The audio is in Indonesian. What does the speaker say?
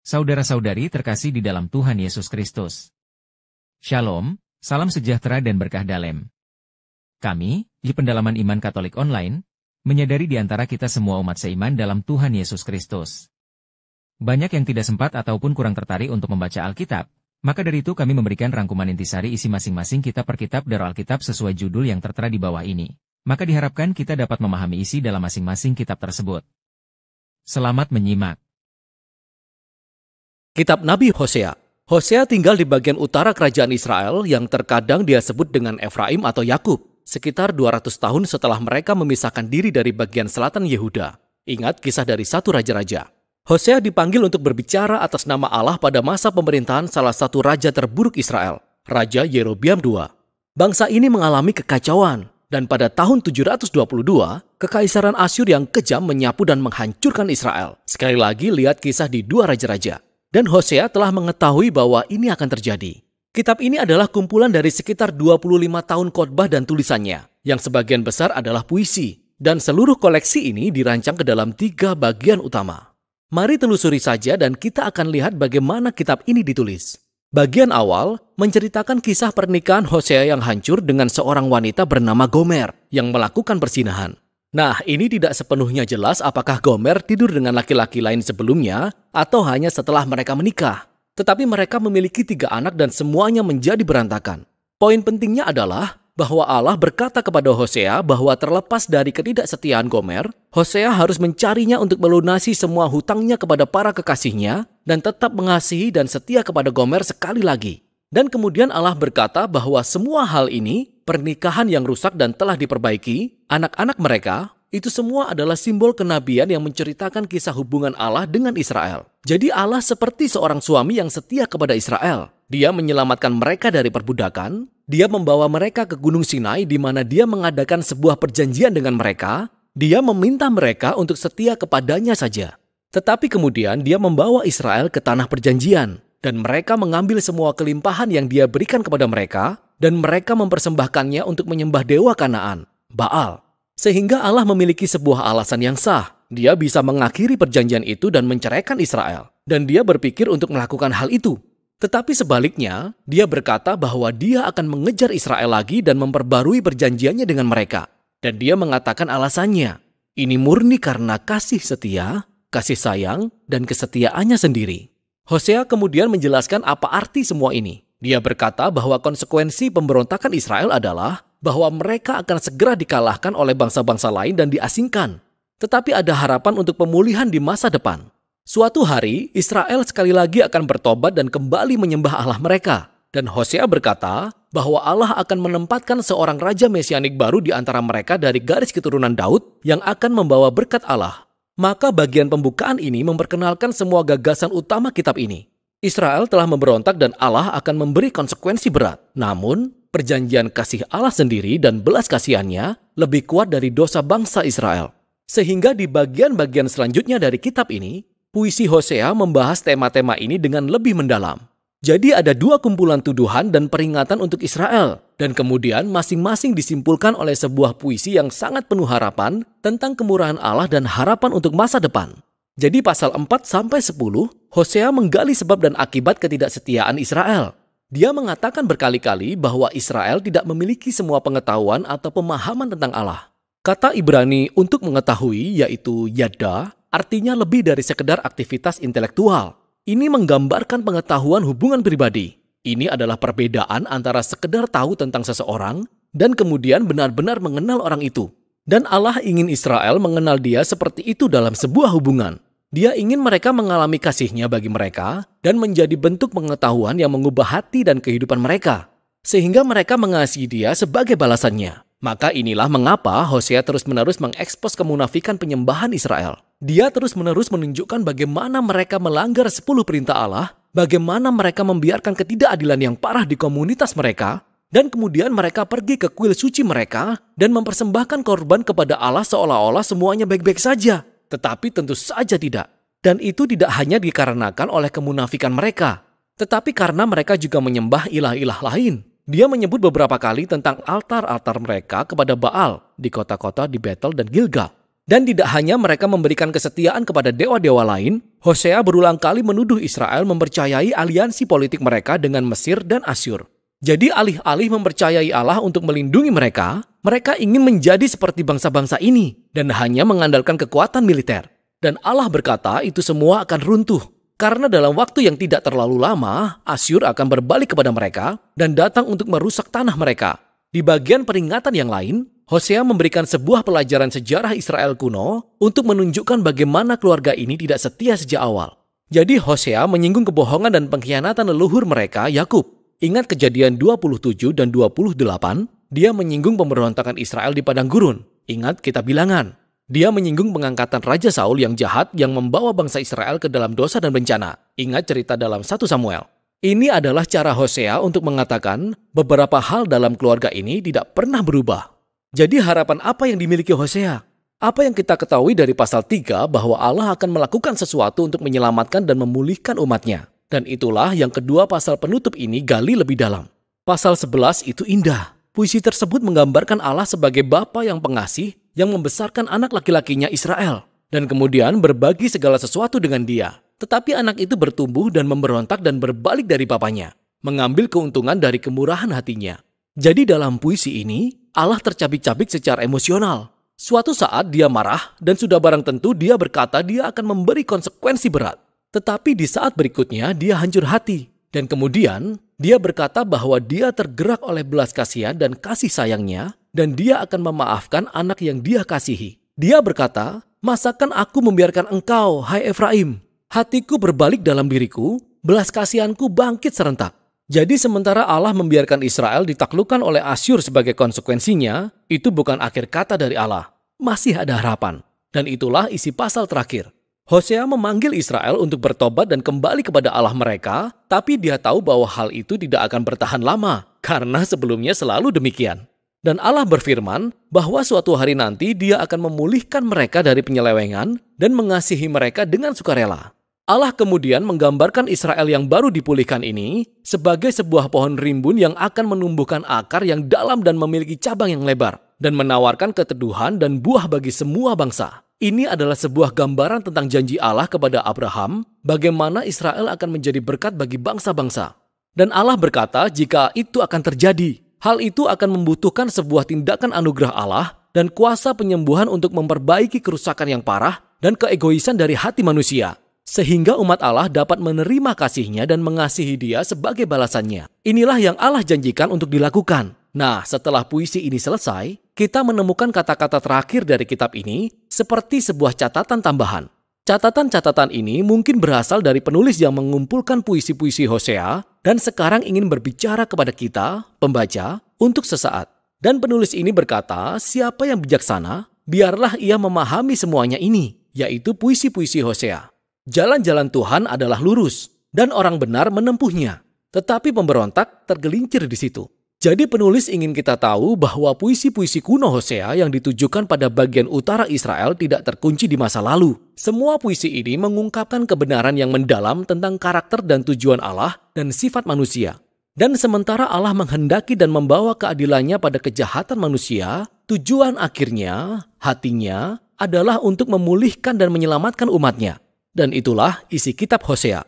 Saudara-saudari terkasih di dalam Tuhan Yesus Kristus. Shalom, salam sejahtera dan berkah dalam. Kami, di Pendalaman Iman Katolik Online, menyadari di antara kita semua umat seiman dalam Tuhan Yesus Kristus. Banyak yang tidak sempat ataupun kurang tertarik untuk membaca Alkitab, maka dari itu kami memberikan rangkuman intisari isi masing-masing kitab per kitab dari Alkitab sesuai judul yang tertera di bawah ini. Maka diharapkan kita dapat memahami isi dalam masing-masing kitab tersebut. Selamat menyimak. Kitab Nabi Hosea. Hosea tinggal di bagian utara kerajaan Israel yang terkadang dia sebut dengan Efraim atau Yakub, sekitar 200 tahun setelah mereka memisahkan diri dari bagian selatan Yehuda. Ingat kisah dari satu raja-raja. Hosea dipanggil untuk berbicara atas nama Allah pada masa pemerintahan salah satu raja terburuk Israel, Raja Yerobiam II. Bangsa ini mengalami kekacauan, dan pada tahun 722, Kekaisaran Asyur yang kejam menyapu dan menghancurkan Israel. Sekali lagi lihat kisah di dua raja-raja. Dan Hosea telah mengetahui bahwa ini akan terjadi. Kitab ini adalah kumpulan dari sekitar 25 tahun khotbah dan tulisannya, yang sebagian besar adalah puisi, dan seluruh koleksi ini dirancang ke dalam 3 bagian utama. Mari telusuri saja dan kita akan lihat bagaimana kitab ini ditulis. Bagian awal menceritakan kisah pernikahan Hosea yang hancur dengan seorang wanita bernama Gomer yang melakukan perzinahan. Nah, ini tidak sepenuhnya jelas apakah Gomer tidur dengan laki-laki lain sebelumnya atau hanya setelah mereka menikah. Tetapi mereka memiliki 3 anak dan semuanya menjadi berantakan. Poin pentingnya adalah bahwa Allah berkata kepada Hosea bahwa terlepas dari ketidaksetiaan Gomer, Hosea harus mencarinya untuk melunasi semua hutangnya kepada para kekasihnya dan tetap mengasihi dan setia kepada Gomer sekali lagi. Dan kemudian Allah berkata bahwa semua hal ini, pernikahan yang rusak dan telah diperbaiki, anak-anak mereka, itu semua adalah simbol kenabian yang menceritakan kisah hubungan Allah dengan Israel. Jadi Allah seperti seorang suami yang setia kepada Israel. Dia menyelamatkan mereka dari perbudakan, dia membawa mereka ke Gunung Sinai di mana dia mengadakan sebuah perjanjian dengan mereka, dia meminta mereka untuk setia kepadanya saja. Tetapi kemudian dia membawa Israel ke tanah perjanjian. Dan mereka mengambil semua kelimpahan yang dia berikan kepada mereka, dan mereka mempersembahkannya untuk menyembah dewa Kanaan, Baal. Sehingga Allah memiliki sebuah alasan yang sah. Dia bisa mengakhiri perjanjian itu dan menceraikan Israel. Dan dia berpikir untuk melakukan hal itu. Tetapi sebaliknya, dia berkata bahwa dia akan mengejar Israel lagi dan memperbarui perjanjiannya dengan mereka. Dan dia mengatakan alasannya. Ini murni karena kasih setia, kasih sayang, dan kesetiaannya sendiri. Hosea kemudian menjelaskan apa arti semua ini. Dia berkata bahwa konsekuensi pemberontakan Israel adalah bahwa mereka akan segera dikalahkan oleh bangsa-bangsa lain dan diasingkan. Tetapi ada harapan untuk pemulihan di masa depan. Suatu hari, Israel sekali lagi akan bertobat dan kembali menyembah Allah mereka. Dan Hosea berkata bahwa Allah akan menempatkan seorang raja mesianik baru di antara mereka dari garis keturunan Daud yang akan membawa berkat Allah. Maka bagian pembukaan ini memperkenalkan semua gagasan utama kitab ini. Israel telah memberontak dan Allah akan memberi konsekuensi berat. Namun, perjanjian kasih Allah sendiri dan belas kasihannya lebih kuat dari dosa bangsa Israel. Sehingga di bagian-bagian selanjutnya dari kitab ini, puisi Hosea membahas tema-tema ini dengan lebih mendalam. Jadi ada 2 kumpulan tuduhan dan peringatan untuk Israel. Dan kemudian masing-masing disimpulkan oleh sebuah puisi yang sangat penuh harapan tentang kemurahan Allah dan harapan untuk masa depan. Jadi pasal 4-10, Hosea menggali sebab dan akibat ketidaksetiaan Israel. Dia mengatakan berkali-kali bahwa Israel tidak memiliki semua pengetahuan atau pemahaman tentang Allah. Kata Ibrani untuk mengetahui yaitu yada, artinya lebih dari sekedar aktivitas intelektual. Ini menggambarkan pengetahuan hubungan pribadi. Ini adalah perbedaan antara sekedar tahu tentang seseorang dan kemudian benar-benar mengenal orang itu. Dan Allah ingin Israel mengenal dia seperti itu dalam sebuah hubungan. Dia ingin mereka mengalami kasih-Nya bagi mereka dan menjadi bentuk pengetahuan yang mengubah hati dan kehidupan mereka. Sehingga mereka mengasihi dia sebagai balasannya. Maka inilah mengapa Hosea terus-menerus mengekspos kemunafikan penyembahan Israel. Dia terus-menerus menunjukkan bagaimana mereka melanggar 10 perintah Allah, bagaimana mereka membiarkan ketidakadilan yang parah di komunitas mereka, dan kemudian mereka pergi ke kuil suci mereka dan mempersembahkan korban kepada Allah seolah-olah semuanya baik-baik saja. Tetapi tentu saja tidak. Dan itu tidak hanya dikarenakan oleh kemunafikan mereka, tetapi karena mereka juga menyembah ilah-ilah lain. Dia menyebut beberapa kali tentang altar-altar mereka kepada Baal di kota-kota di Betel dan Gilgal. Dan tidak hanya mereka memberikan kesetiaan kepada dewa-dewa lain, Hosea berulang kali menuduh Israel mempercayai aliansi politik mereka dengan Mesir dan Asyur. Jadi alih-alih mempercayai Allah untuk melindungi mereka, mereka ingin menjadi seperti bangsa-bangsa ini dan hanya mengandalkan kekuatan militer. Dan Allah berkata itu semua akan runtuh. Karena dalam waktu yang tidak terlalu lama, Asyur akan berbalik kepada mereka dan datang untuk merusak tanah mereka. Di bagian peringatan yang lain, Hosea memberikan sebuah pelajaran sejarah Israel kuno untuk menunjukkan bagaimana keluarga ini tidak setia sejak awal. Jadi Hosea menyinggung kebohongan dan pengkhianatan leluhur mereka, Yakub. Ingat Kejadian 27 dan 28, dia menyinggung pemberontakan Israel di padang gurun. Ingat Kitab Bilangan. Dia menyinggung pengangkatan Raja Saul yang jahat yang membawa bangsa Israel ke dalam dosa dan bencana. Ingat cerita dalam 1 Samuel. Ini adalah cara Hosea untuk mengatakan beberapa hal dalam keluarga ini tidak pernah berubah. Jadi harapan apa yang dimiliki Hosea? Apa yang kita ketahui dari pasal 3 bahwa Allah akan melakukan sesuatu untuk menyelamatkan dan memulihkan umatnya. Dan itulah yang kedua pasal penutup ini gali lebih dalam. Pasal 11 itu indah. Puisi tersebut menggambarkan Allah sebagai Bapa yang pengasih yang membesarkan anak laki-lakinya Israel. Dan kemudian berbagi segala sesuatu dengan dia. Tetapi anak itu bertumbuh dan memberontak dan berbalik dari bapaknya. Mengambil keuntungan dari kemurahan hatinya. Jadi dalam puisi ini, Allah tercabik-cabik secara emosional. Suatu saat dia marah dan sudah barang tentu dia berkata dia akan memberi konsekuensi berat. Tetapi di saat berikutnya dia hancur hati. Dan kemudian dia berkata bahwa dia tergerak oleh belas kasihan dan kasih sayangnya dan dia akan memaafkan anak yang dia kasihi. Dia berkata, "Masakan aku membiarkan engkau, hai Efraim? Hatiku berbalik dalam diriku, belas kasihanku bangkit serentak." Jadi sementara Allah membiarkan Israel ditaklukkan oleh Asyur sebagai konsekuensinya, itu bukan akhir kata dari Allah. Masih ada harapan. Dan itulah isi pasal terakhir. Hosea memanggil Israel untuk bertobat dan kembali kepada Allah mereka, tapi dia tahu bahwa hal itu tidak akan bertahan lama, karena sebelumnya selalu demikian. Dan Allah berfirman bahwa suatu hari nanti dia akan memulihkan mereka dari penyelewengan dan mengasihi mereka dengan sukarela. Allah kemudian menggambarkan Israel yang baru dipulihkan ini sebagai sebuah pohon rimbun yang akan menumbuhkan akar yang dalam dan memiliki cabang yang lebar dan menawarkan keteduhan dan buah bagi semua bangsa. Ini adalah sebuah gambaran tentang janji Allah kepada Abraham bagaimana Israel akan menjadi berkat bagi bangsa-bangsa. Dan Allah berkata jika itu akan terjadi, hal itu akan membutuhkan sebuah tindakan anugerah Allah dan kuasa penyembuhan untuk memperbaiki kerusakan yang parah dan keegoisan dari hati manusia. Sehingga umat Allah dapat menerima kasih-Nya dan mengasihi Dia sebagai balasannya. Inilah yang Allah janjikan untuk dilakukan. Nah, setelah puisi ini selesai, kita menemukan kata-kata terakhir dari kitab ini seperti sebuah catatan tambahan. Catatan-catatan ini mungkin berasal dari penulis yang mengumpulkan puisi-puisi Hosea dan sekarang ingin berbicara kepada kita, pembaca, untuk sesaat. Dan penulis ini berkata, siapa yang bijaksana, biarlah ia memahami semuanya ini, yaitu puisi-puisi Hosea. Jalan-jalan Tuhan adalah lurus, dan orang benar menempuhnya. Tetapi pemberontak tergelincir di situ. Jadi penulis ingin kita tahu bahwa puisi-puisi kuno Hosea yang ditujukan pada bagian utara Israel tidak terkunci di masa lalu. Semua puisi ini mengungkapkan kebenaran yang mendalam tentang karakter dan tujuan Allah dan sifat manusia. Dan sementara Allah menghendaki dan membawa keadilannya pada kejahatan manusia, tujuan akhirnya, hatinya, adalah untuk memulihkan dan menyelamatkan umatnya. Dan itulah isi kitab Hosea.